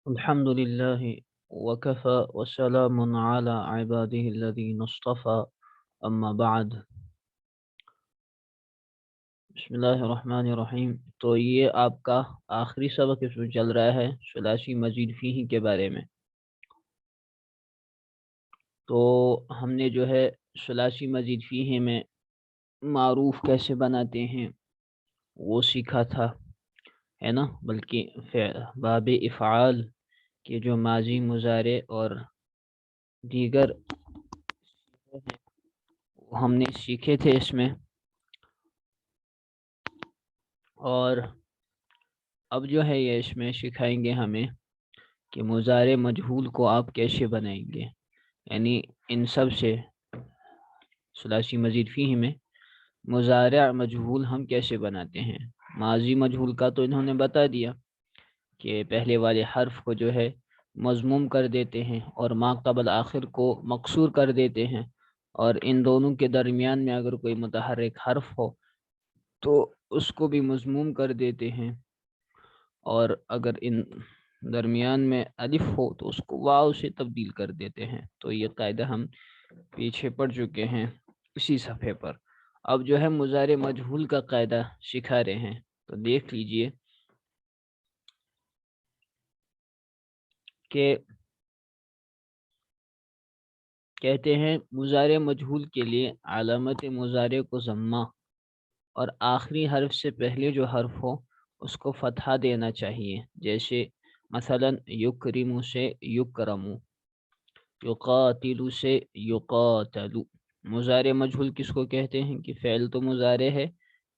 الحمد لله وكفى وسلام على عباده الذين اصطفى اما بعد بسم اللہ الرحمن الرحیم۔ تو یہ آپ کا آخری سبق اس میں چل رہا ہے ثلاثی مزید فیہ کے بارے میں۔ تو ہم نے جو ہے ثلاثی مزید فیہ میں معروف کیسے بناتے ہیں وہ سیکھا تھا، ہے نا؟ بلکہ باب افعال کے جو ماضی مضارع اور دیگر ہم نے سیکھے تھے اس میں، اور اب جو ہے یہ اس میں سکھائیں گے ہمیں کہ مضارع مجہول کو آپ کیسے بنائیں گے، یعنی ان سب سے ثلاثی مزید فیہ میں مضارع مجہول ہم کیسے بناتے ہیں۔ ماضی مجہول کا تو انہوں نے بتا دیا کہ پہلے والے حرف کو جو ہے مضموم کر دیتے ہیں اور ما قبل آخر کو مقصور کر دیتے ہیں، اور ان دونوں کے درمیان میں اگر کوئی متحرک حرف ہو تو اس کو بھی مضموم کر دیتے ہیں، اور اگر ان درمیان میں الف ہو تو اس کو واو سے تبدیل کر دیتے ہیں۔ تو یہ قاعدہ ہم پیچھے پڑھ چکے ہیں اسی صفحے پر۔ اب جو ہے مضارع مجہول کا قاعدہ سکھا رہے ہیں، تو دیکھ لیجئے کہ کہتے ہیں مضارع مجہول کے لیے علامت مضارع کو ضمہ اور آخری حرف سے پہلے جو حرف ہو اس کو فتحہ دینا چاہیے، جیسے مثلا یکرم سے یکرمو، یقاتل سے یقاتل۔ مضارع مجہول کس کو کہتے ہیں کہ فعل تو مضارع ہے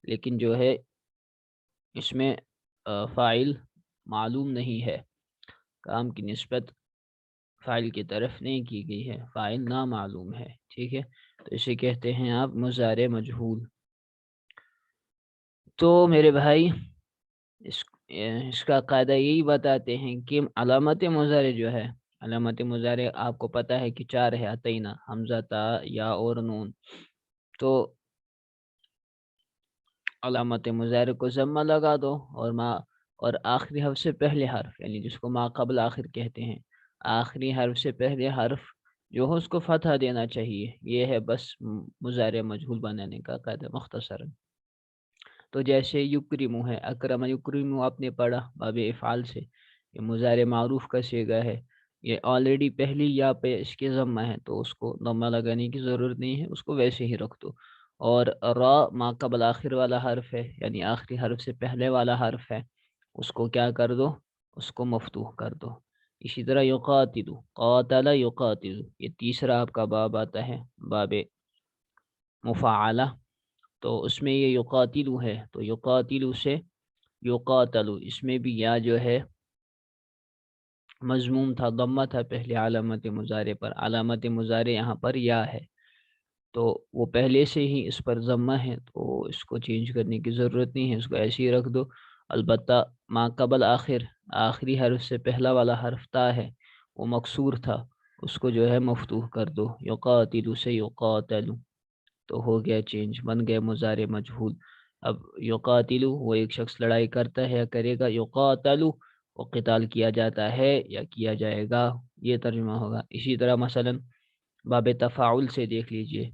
لیکن جو ہے اس میں فاعل معلوم نہیں ہے، کام کی نسبت فاعل کی طرف نہیں کی گئی ہے، فاعل نامعلوم ہے، ٹھیک ہے؟ تو اسے کہتے ہیں آپ مضارع مجہول۔ تو میرے بھائی اس کا قاعدہ یہی بتاتے ہیں کہ علامت مضارع جو ہے، علامت مضارع آپ کو پتہ ہے کہ چار ہے، اتینا، حمزہ، تا، یا اور نون۔ تو علامت مضارع کو ضمہ لگا دو اور آخری حرف سے پہلے حرف، یعنی جس کو ما قبل آخر کہتے ہیں، آخری حرف سے پہلے حرف جو ہو اس کو فتح دینا چاہیے۔ یہ ہے بس مضارع مجہول بنانے کا قاعدہ مختصراً۔ تو جیسے یکرمو ہے، اکرم یکرمو آپ نے پڑھا باب افعال سے، یہ مضارع معروف کا صیغہ ہے، یہ آلریڈی پہلی یا پہ اس کے ضمہ ہے تو اس کو ضمہ لگانے کی ضرورت نہیں ہے، اس کو ویسے ہی رکھ دو۔ اور را ما قبل آخر والا حرف ہے، یعنی آخری حرف سے پہلے والا حرف ہے، اس کو کیا کر دو؟ اس کو مفتوح کر دو۔ اسی طرح یقاتل، قاتل یقاتل، یہ تیسرا آپ کا باب آتا ہے، باب مفاعلہ۔ تو اس میں یہ یقاتلو ہے، تو یقاتلو سے یقاتلو، اس میں بھی یا جو ہے مضموم تھا، ضمہ تھا پہلے علامت مضارع پر، علامت مضارع یہاں پر یا ہے، تو وہ پہلے سے ہی اس پر ضمہ ہے تو اس کو چینج کرنے کی ضرورت نہیں ہے، اس کو ایسے ہی رکھ دو۔ البتہ ما قبل آخر، آخری حرف سے پہلا والا حرف تا ہے، وہ مکسور تھا، اس کو جو ہے مفتوح کر دو، یقاتلو سے یقاتلو، تو ہو گیا چینج، بن گیا مضارع مجہول۔ اب یقاتلو وہ ایک شخص لڑائی کرتا ہے یا کرے گا، یقاتلو وہ قتال کیا جاتا ہے یا کیا جائے گا، یہ ترجمہ ہوگا۔ اسی طرح مثلا باب تفاعل سے دیکھ لیجئے،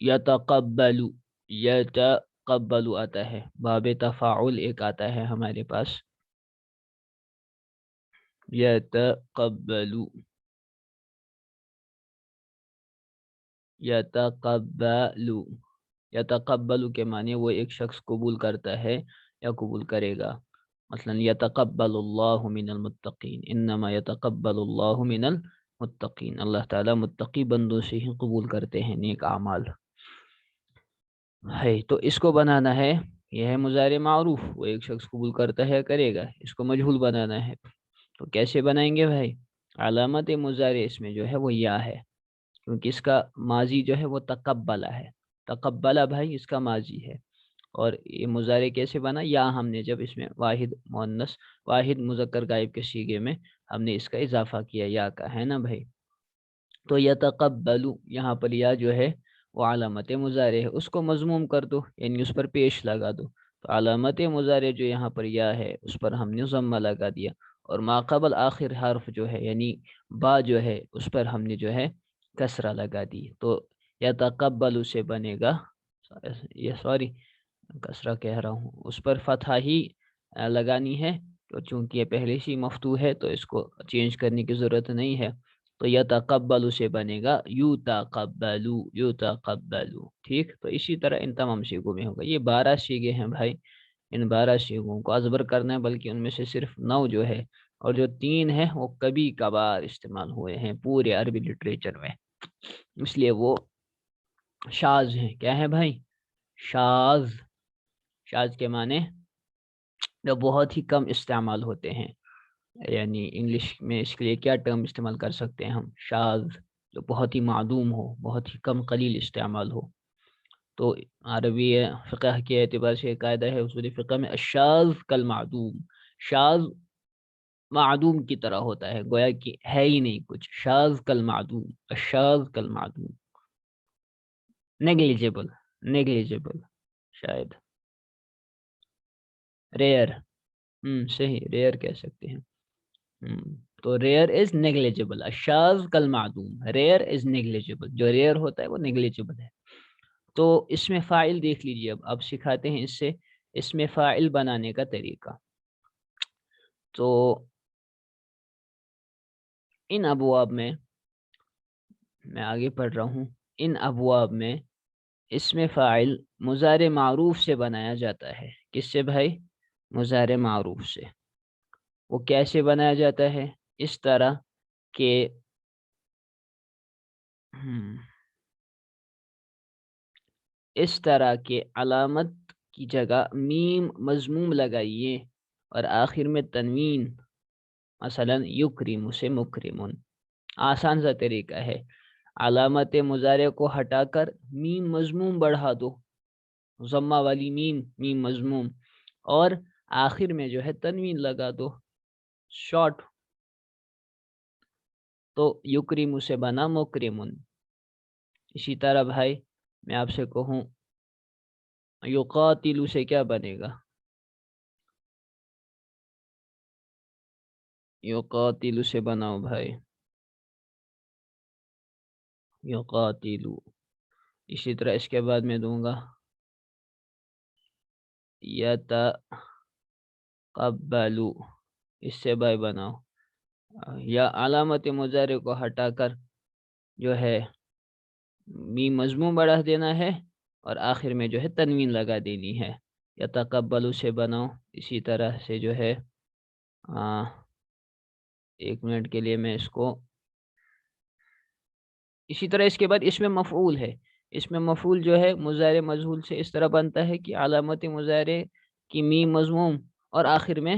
یتقبلو، یتقبلو آتا ہے، باب تفاعل ایک آتا ہے ہمارے پاس، یتقبلو، یتقبلو، یتقبلو کے معنی وہ ایک شخص قبول کرتا ہے یا قبول کرے گا۔ مثلا یتقبل اللہ من المتقین، انما یتقبل اللہ من المتقین، اللہ تعالیٰ متقی بندوں سے ہی قبول کرتے ہیں نیک اعمال ہے۔ تو اس کو بنانا ہے، یہ ہے مضارع معروف، وہ ایک شخص قبول کرتا ہے کرے گا، اس کو مجہول بنانا ہے۔ تو کیسے بنائیں گے بھائی؟ علامت مضارع اس میں جو ہے وہ یا ہے، کیونکہ اس کا ماضی جو ہے وہ تقبلہ ہے، تقبلہ بھائی اس کا ماضی ہے، اور یہ مضارع کیسے بنا؟ یا ہم نے جب اس میں واحد مؤنث، واحد مذکر غائب کے صیغے میں ہم نے اس کا اضافہ کیا یا کا، ہے نا بھائی؟ تو یتقبلو یہاں پر یا جو ہے وہ علامت مضارع ہے، اس کو مضموم کر دو، یعنی اس پر پیش لگا دو۔ تو علامت مضارع جو یہاں پر یا ہے اس پر ہم نے ضمہ لگا دیا، اور ما قبل آخر حرف جو ہے یعنی با جو ہے اس پر ہم نے جو ہے کسرہ لگا دی، تو یتقبل سے بنے گا، یہ سوری کسرہ کہہ رہا ہوں، اس پر فتحہ ہی لگانی ہے، تو چونکہ یہ پہلے سے مفتوح ہے تو اس کو چینج کرنے کی ضرورت نہیں ہے، تو یتقبل سے بنے گا یتقبلو یتقبلو، ٹھیک۔ تو اسی طرح ان تمام سیغوں میں ہوگا۔ یہ 12 سیغے ہیں بھائی، ان 12 سیغوں کو ازبر کرنا ہے، بلکہ ان میں سے صرف 9 جو ہے اور جو 3 ہیں وہ کبھی کبھار استعمال ہوئے ہیں پورے عربی لٹریچر میں، اس لیے وہ شاذ ہیں۔ کیا ہے بھائی؟ شاذ۔ شاذ کے معنی جو بہت ہی کم استعمال ہوتے ہیں، یعنی انگلش میں اس کے لیے کیا ٹرم استعمال کر سکتے ہیں ہم؟ شاذ، جو بہت ہی معدوم ہو، بہت ہی کم قلیل استعمال ہو۔ تو عربی فقہ کے اعتبار سے قاعدہ ہے اصول فقہ میں الشاذ کالمعدوم، شاذ معدوم کی طرح ہوتا ہے، گویا کہ ہے ہی نہیں کچھ، شاذ کالمعدوم، الشاذ کالمعدوم، نیگلیجیبل، نیگلیجیبل شاید، ریئر، صحیح، ریئر کہہ سکتے ہیں۔ تو ریئر از نیگلیجیبل، الشاذ کالمعدوم، ریئر از نیگلیجیبل، جو ریئر ہوتا ہے وہ نیگلیجیبل ہے۔ تو اس میں فاعل دیکھ لیجئے، اب سکھاتے ہیں اس سے اس میں فاعل بنانے کا طریقہ۔ تو ان ابواب میں آگے پڑھ رہا ہوں، ان ابواب میں اس میں فاعل مضارع معروف سے بنایا جاتا ہے۔ کس سے بھائی؟ مضارع معروف سے۔ وہ کیسے بنایا جاتا ہے؟ اس طرح کہ اس طرح کے علامت کی جگہ میم مضموم لگائیے اور آخر میں تنوین، مثلا یکرم سے مکرمن۔ آسان سا طریقہ ہے، علامت مضارع کو ہٹا کر میم مضموم بڑھا دو، ضمہ والی میم مضموم، اور آخر میں جو ہے تنوین لگا دو، شارٹ۔ تو یکرم سے بنا مکرمن۔ اسی طرح بھائی میں آپ سے کہوں یقاتل سے کیا بنے گا؟ یقاتل سے بناؤ بھائی، یقاتل۔ اسی طرح اس کے بعد میں دوں گا یتقبل، اس سے بھائی بناؤ، یا علامت مضارع کو ہٹا کر جو ہے میم مضموم بڑھا دینا ہے اور آخر میں جو ہے تنوین لگا دینی ہے۔ یتقبل سے بناؤ، اسی طرح سے جو ہے ایک منٹ کے لیے میں اس کو، اسی طرح اس کے بعد اس میں مفعول ہے، اس میں مفعول جو ہے مضارع مجہول سے اس طرح بنتا ہے کہ علامت مضارع کی میم مضموم اور آخر میں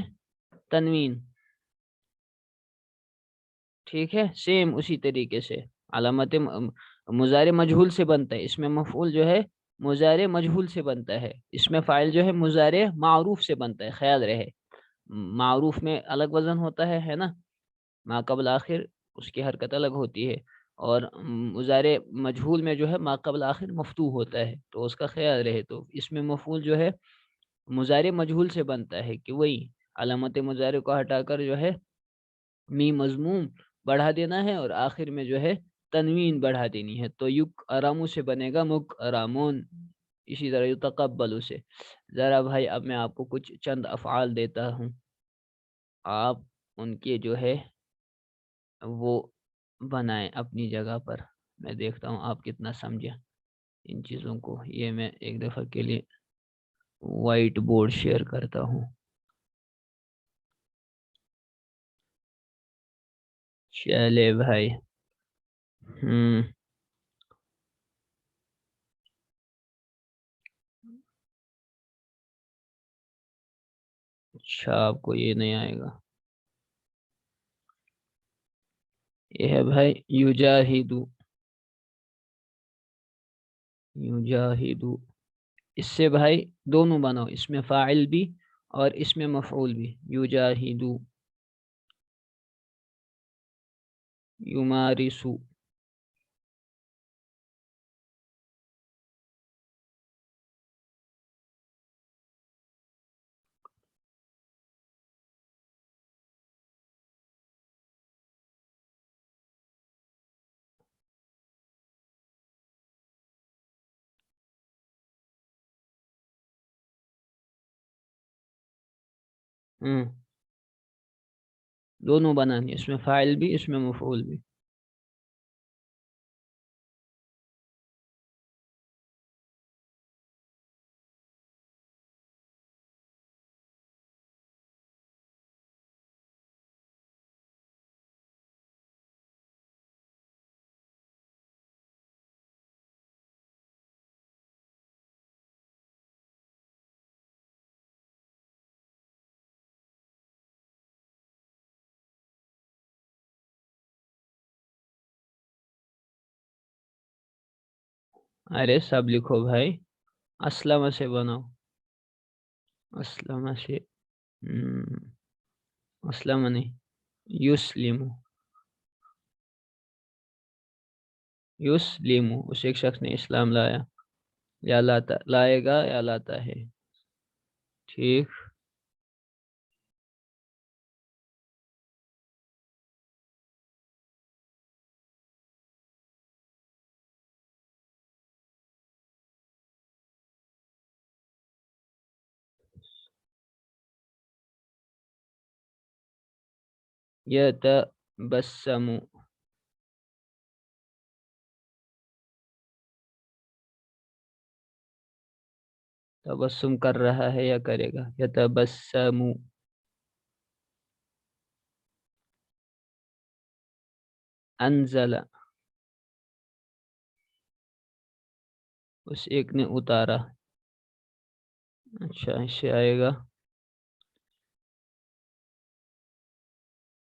تنوین، ٹھیک ہے، سیم اسی طریقے سے علامت مضارع مجہول سے بنتا ہے، اس میں مفعول جو ہے مضارع مجہول سے بنتا ہے، اس میں فاعل جو ہے مضارع معروف سے بنتا ہے، خیال رہے معروف میں الگ وزن ہوتا ہے نا، ما قبل آخر اس کی حرکت الگ ہوتی ہے، اور مضارع مجہول میں جو ہے ما قبل آخر مفتوح ہوتا ہے، تو اس کا خیال رہے۔ تو اس میں مفعول جو ہے مضارع مجہول سے بنتا ہے کہ وہی علامت مضارع کو ہٹا کر جو ہے میم مضموم بڑھا دینا ہے اور آخر میں جو ہے تنوین بڑھا دینی ہے، تو یک ارامو سے بنے گا مک ارامون۔ اسی طرح یتقبل سے، ذرا بھائی اب میں آپ کو کچھ چند افعال دیتا ہوں، آپ ان کے جو ہے وہ بنائیں اپنی جگہ پر، میں دیکھتا ہوں آپ کتنا سمجھیں ان چیزوں کو۔ یہ میں ایک دفعہ کے لیے وائٹ بورڈ شیئر کرتا ہوں۔ چلے بھائی، اچھا آپ کو یہ نہیں آئے گا، یہ ہے بھائی یجاہدو، یجاہدو، اس سے بھائی دونوں بناؤ، اس میں فاعل بھی اور اس میں مفعول بھی، یجاہدو، یمارسو، دونوں بنانی، اس میں فاعل بھی اس میں مفعول بھی. ارے سب لکھو بھائی. اسلم سے بناؤ. اسلم سے اسلم نہیں، یسلم. یسلم، اس ایک شخص نے اسلام لایا، یا لاتا، لائے گا یا لاتا ہے. ٹھیک. یتبسم. تبسم کر رہا ہے یا کرے گا. یتبسم. انزل، اس ایک نے اتارا. اچھا، اس سے آئے گا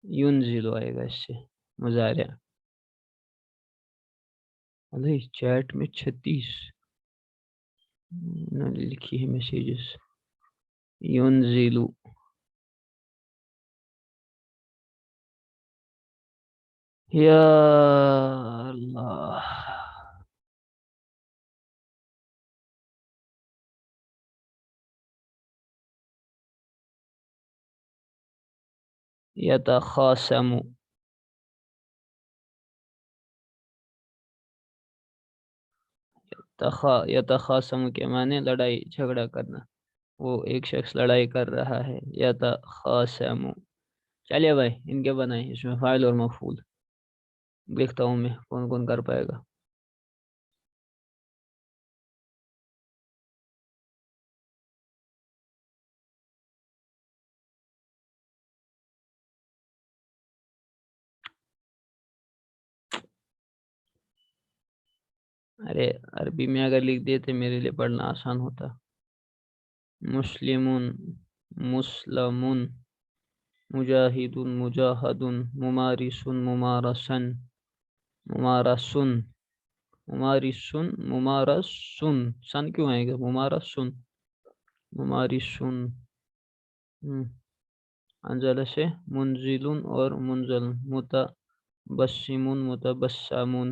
ینزل، آئے گا اس سے مضارع. علیہ چیٹ میں 36 لکھی ہے میسیجز. ینزل. یا اللہ. یتخاصم. یتخاصم کے معنی لڑائی جھگڑا کرنا. وہ ایک شخص لڑائی کر رہا ہے. یتخاصم. چلیے بھائی ان کے بنائیں، اس میں فاعل اور مفعول. دیکھتا ہوں میں کون کون کر پائے گا. ارے عربی میں اگر لکھ دیتے میرے لیے پڑھنا آسان ہوتا. مسلمون، مسلمون. مجاہد، مجاہد. ممارس، ممارسن. ممارسن، ممارسن، ممارسن. سن کیوں آئے گا؟ ممارسن، ممارسن. انزل سے منزل اور منزل. متبسم، متبسمون.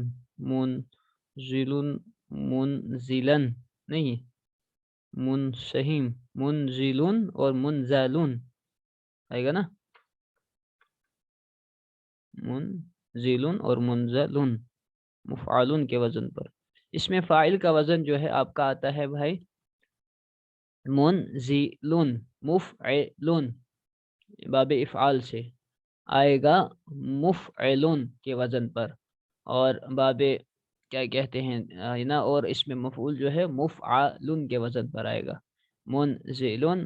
منزل، منزلن نہیں، منسہم. منزل اور منزلون آئے گا نا. منزل اور منزلون مفعالون کے وزن پر. اس میں فاعل کا وزن جو ہے آپ کا آتا ہے بھائی منزلون. مفعلون باب افعال سے آئے گا مفعلون کے وزن پر. اور باب کیا کہتے ہیں نا، اور اس میں مفعول جو ہے مفعلون کے وزن پر آئے گا. منزلون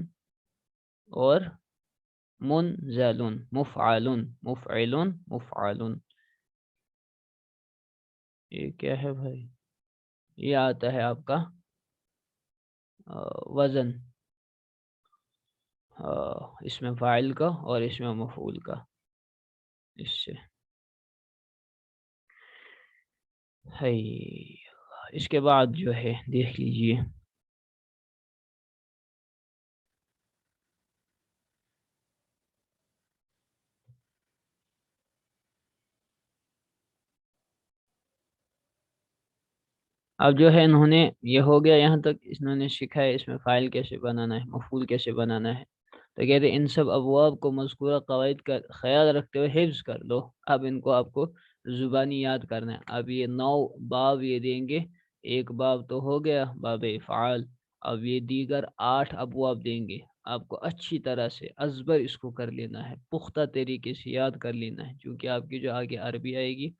اور منزلون. مفعلون، مفعلون، مفعلون. یہ کیا ہے بھائی؟ یہ آتا ہے آپ کا وزن، اس میں فاعل کا اور اس میں مفعول کا. اس سے ہے. اس کے بعد جو ہے دیکھ لیجئے. اب جو ہے انہوں نے یہ ہو گیا یہاں تک، انہوں نے سکھا ہے اس میں فاعل کیسے بنانا ہے، مفعول کیسے بنانا ہے. تو کہتے ہیں ان سب ابواب کو مذکورہ قواعد کا خیال رکھتے ہوئے حفظ کر لو. اب ان کو آپ کو زبانی یاد کرنا ہے. اب یہ 9 باب یہ دیں گے. ایک باب تو ہو گیا باب افعال. اب یہ دیگر 8 ابواب دیں گے. آپ کو اچھی طرح سے ازبر اس کو کر لینا ہے، پختہ طریقے سے یاد کر لینا ہے، کیونکہ آپ کی جو آگے عربی آئے گی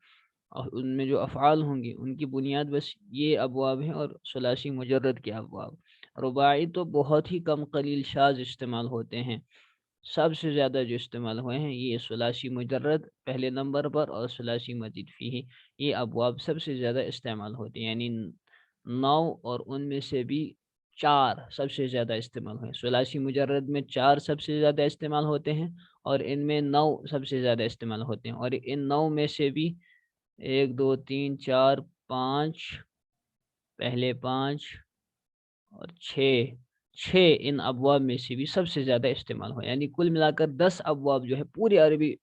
اور ان میں جو افعال ہوں گے ان کی بنیاد بس یہ ابواب ہیں اور ثلاثی مجرد کے ابواب۔ رباعی تو بہت ہی کم قلیل شاذ استعمال ہوتے ہیں، سب سے زیادہ جو استعمال ہوئے ہیں یہ ثلاثی مجرد پہلے نمبر پر اور ثلاثی مزید فیہ، یہ ابواب سب سے زیادہ استعمال ہوتے ہیں، یعنی 9 اور ان میں سے بھی 4 سب سے زیادہ استعمال ہوئے ہیں۔ ثلاثی مجرد میں 4 سب سے زیادہ استعمال ہوتے ہیں اور ان میں 9 سب سے زیادہ استعمال ہوتے ہیں، اور ان 9 میں سے بھی 1 2 3 4 5 پہلے 5 اور 6 ان ابواب میں سے بھی سب سے زیادہ استعمال ہوئے، یعنی کل ملا کر 10 ابواب جو ہے پوری عربی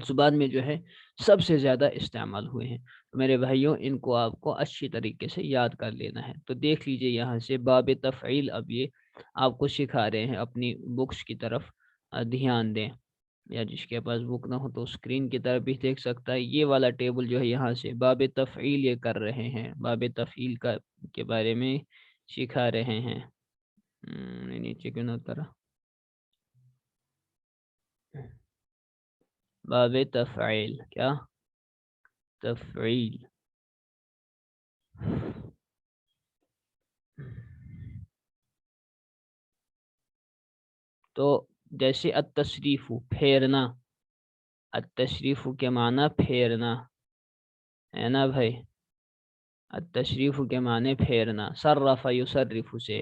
زبان میں جو ہے سب سے زیادہ استعمال ہوئے ہیں۔ تو میرے بھائیوں ان کو آپ کو اچھی طریقے سے یاد کر لینا ہے۔ تو دیکھ لیجئے یہاں سے باب تفعیل، اب یہ آپ کو سکھا رہے ہیں، اپنی بکس کی طرف دھیان دیں، یا جس کے پاس بک نہ ہو تو اسکرین کی طرف بھی دیکھ سکتا ہے۔ یہ والا ٹیبل جو ہے یہاں سے باب تفعیل یہ کر رہے ہیں، باب تفعیل کے بارے میں سکھا رہے ہیں۔ نیچے کیوں نہ اترا؟ باب تفعیل، کیا تفعیل؟ تو جیسے التشریف پھیرنا، التشریف کے معنی پھیرنا ہے نا بھائی، التشریف کے معنی پھیرنا، صرف یصرف سے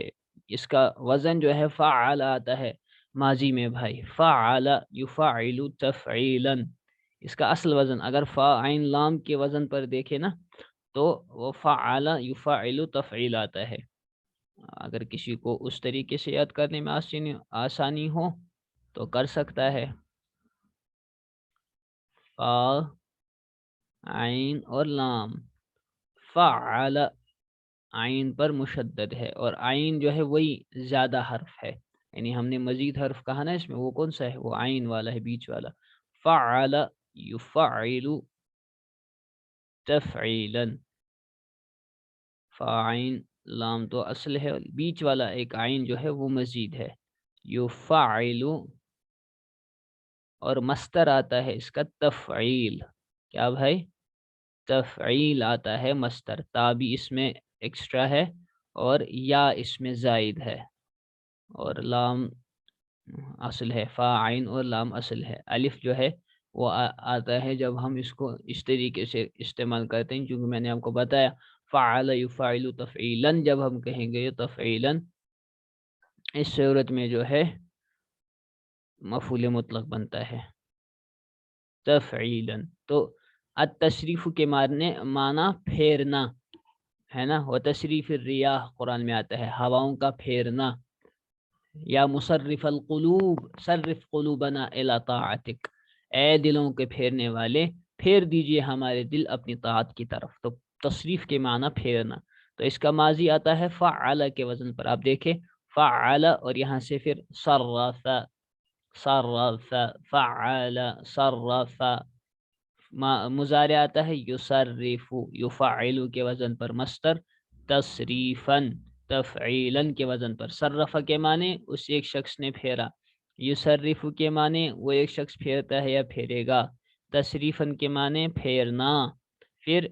اس کا وزن جو ہے فعل آتا ہے ماضی میں بھائی، فعل یفعل تفعیلا، اس کا اصل وزن اگر فا عین لام کے وزن پر دیکھے نا تو وہ فعل یفعل تفعیل آتا ہے۔ اگر کسی کو اس طریقے سے یاد کرنے میں آسانی ہو تو کر سکتا ہے، فا عین اور لام، فعل عین پر مشدد ہے اور عین جو ہے وہی زیادہ حرف ہے، یعنی ہم نے مزید حرف کہا نا اس میں، وہ کون سا ہے؟ وہ عین والا ہے، بیچ والا، فعل یفعل تفعیلا، فعین لام تو اصل ہے، بیچ والا ایک عین جو ہے وہ مزید ہے، یفعل، اور مصدر آتا ہے اس کا تفعیل، کیا بھائی؟ تفعیل آتا ہے مصدر، تا بھی اس میں ایکسٹرا ہے اور یا اس میں زائد ہے، اور لام اصل ہے، فا عین اور لام اصل ہے، الف جو ہے وہ آتا ہے جب ہم اس کو اس طریقے سے استعمال کرتے ہیں، کیونکہ میں نے آپ کو بتایا فعل یفعل تفعیلا، جب ہم کہیں گے تفعیلا اس صورت میں جو ہے مفعول مطلق بنتا ہے تفعیلا۔ تو التشریف کے معنی پھیرنا ہے نا، وہ تشریف الریاح قرآن میں آتا ہے، ہواؤں کا پھیرنا، یا مصرف القلوب صرف قلوبنا الی طاعتک، اے دلوں کے پھیرنے والے پھیر دیجئے ہمارے دل اپنی طاعت کی طرف۔ تو تصریف کے معنی پھیرنا، تو اس کا ماضی آتا ہے فعل کے وزن پر، آپ دیکھیں فعل اور یہاں سے پھر صرف، صرف فعل صرف، مضارع آتا ہے یصرف، یفعل کے وزن پر مصدر، تصریفا تفعیلا کے وزن پر، صرف کے معنی اس ایک شخص نے پھیرا، یصرف کے معنی وہ ایک شخص پھیرتا ہے یا پھیرے گا، تصریفا کے معنی پھیرنا، پھر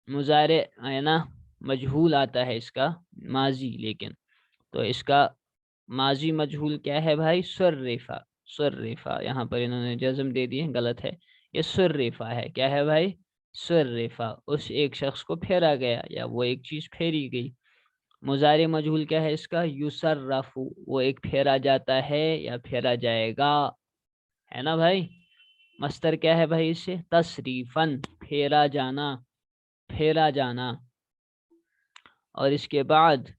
مضارع ہے نا مجہول آتا ہے اس کا ماضی، لیکن تو اس کا ماضی مجہول کیا ہے بھائی؟ صرفا، صرفا، یہاں پر انہوں نے جزم دے دی ہے، غلط ہے، یہ صرفا ہے، کیا ہے بھائی؟ صرفا، اس ایک شخص کو پھیرا گیا یا وہ ایک چیز پھیری گئی۔ مضارع مجہول کیا ہے اس کا؟ یصرف، وہ ایک پھیرا جاتا ہے یا پھیرا جائے گا، ہے نا بھائی؟ مصدر کیا ہے بھائی؟ اس سے تصریفاً، پھیرا جانا، پھیرا جانا، اور اس کے بعد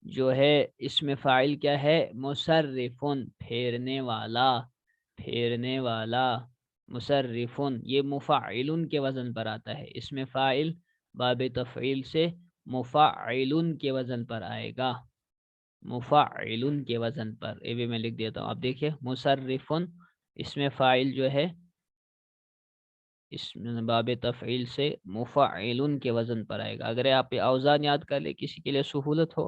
جو ہے اس میں فاعل کیا ہے؟ مصرفن، پھیرنے والا، پھیرنے والا، مصرفن، یہ مفعلن کے وزن پر آتا ہے، اس میں فاعل باب تفعیل سے مفعلن کے وزن پر آئے گا، مفعلن کے وزن پر، یہ بھی میں لکھ دیتا ہوں، آپ دیکھیں مصرفن، اس میں فاعل جو ہے اس باب تفعیل سے مفعلن کے وزن پر آئے گا۔ اگر آپ اوزان یاد کر لیں کسی کے لیے سہولت ہو